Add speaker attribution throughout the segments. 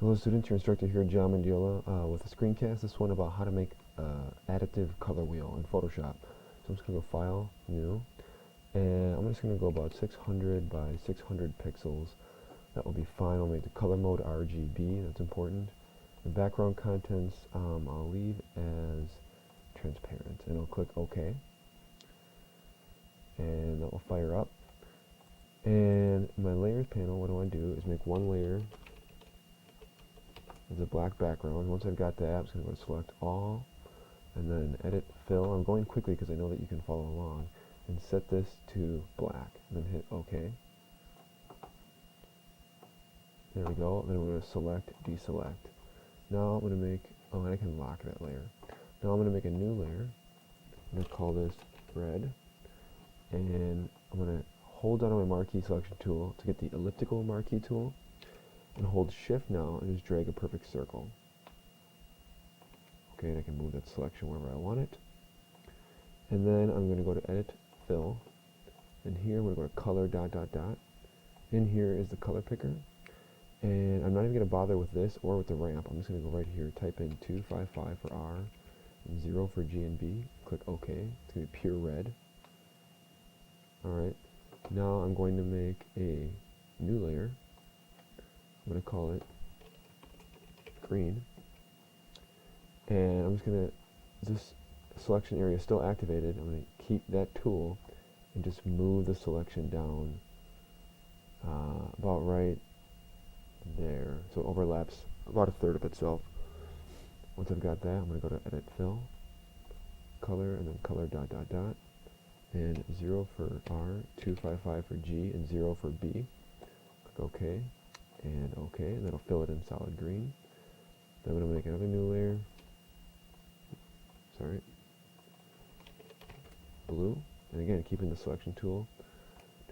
Speaker 1: Hello students, your instructor here, John Mandiola, with a screencast, this one about how to make additive color wheel in Photoshop. So I'm just going to go File, New, and I'm just going to go about 600 by 600 pixels. That will be fine. I'll make the color mode RGB, that's important. The background contents I'll leave as transparent, and I'll click OK. And that will fire up. And in my layers panel, what I want to do is make one layer with a black background. Once I've got that, I'm just going to go to Select All, and then Edit Fill. I'm going quickly because I know that you can follow along. And set this to black, and then hit OK. There we go. Then we're going to select, deselect. Now I'm going to make, and I can lock that layer. Now I'm going to make a new layer. I'm going to call this Red, and I'm going to hold down on my marquee selection tool to get the elliptical marquee tool, and hold Shift now and just drag a perfect circle. Okay, and I can move that selection wherever I want it. And then I'm going to go to Edit, Fill, and here I'm going to go to Color, dot, dot, dot. In here is the color picker, and I'm not even going to bother with this or with the ramp. I'm just going to go right here, type in 255 for R, and 0 for G and B, click OK. It's going to be pure red. Alright, now I'm going to make a new layer. I'm going to call it green, and I'm just going to, this selection area is still activated. I'm going to keep that tool and just move the selection down about right there, so it overlaps about a third of itself. Once I've got that, I'm going to go to Edit, Fill, Color, and then Color, dot, dot, dot, and 0 for R, 255 for G, and 0 for B. Click OK. And OK, and that'll fill it in solid green. Then I'm going to make another new layer. Sorry. Blue. And again, keeping the selection tool,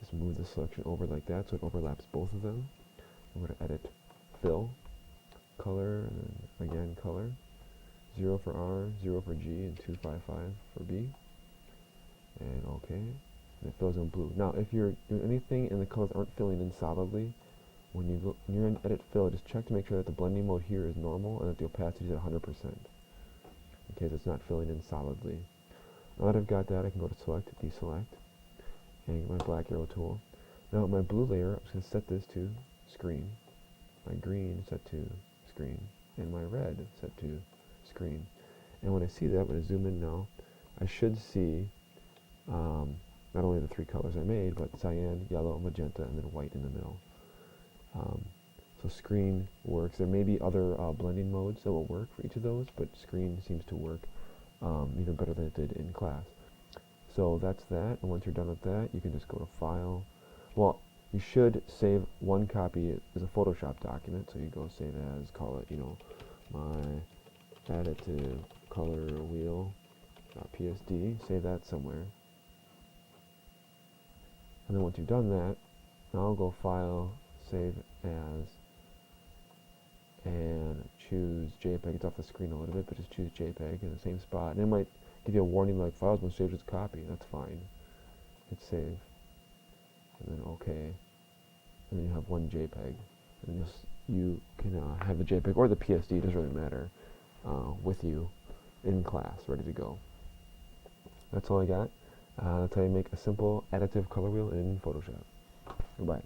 Speaker 1: just move the selection over like that so it overlaps both of them. I'm going to Edit, Fill, Color, and then again Color. 0 for R, 0 for G, and 255 for B. And OK. And it fills in blue. Now, if you're doing anything and the colors aren't filling in solidly, when you're in Edit Fill, just check to make sure that the blending mode here is normal and that the opacity is at 100%, in case it's not filling in solidly. Now that I've got that, I can go to Select, Deselect, and get my black arrow tool. Now my blue layer, I'm just going to set this to Screen, my green set to Screen, and my red set to Screen. And when I see that, I'm going to zoom in now. I should see not only the three colors I made, but cyan, yellow, magenta, and then white in the middle. So screen works. There may be other blending modes that will work for each of those, but screen seems to work even better than it did in class. So that's that, and once you're done with that, you can just go to File. Well, you should save one copy as a Photoshop document, so you go save as, call it, my additive color wheel PSD, save that somewhere. And then once you've done that, now I'll go File, Save As, and choose JPEG. It's off the screen a little bit, but just choose JPEG in the same spot. And it might give you a warning like file's been saved as a copy. That's fine. Hit Save, and then OK, and then you have one JPEG. And you can have the JPEG or the PSD, it doesn't really matter, with you in class, ready to go. That's all I got. That's how you make a simple additive color wheel in Photoshop. Goodbye.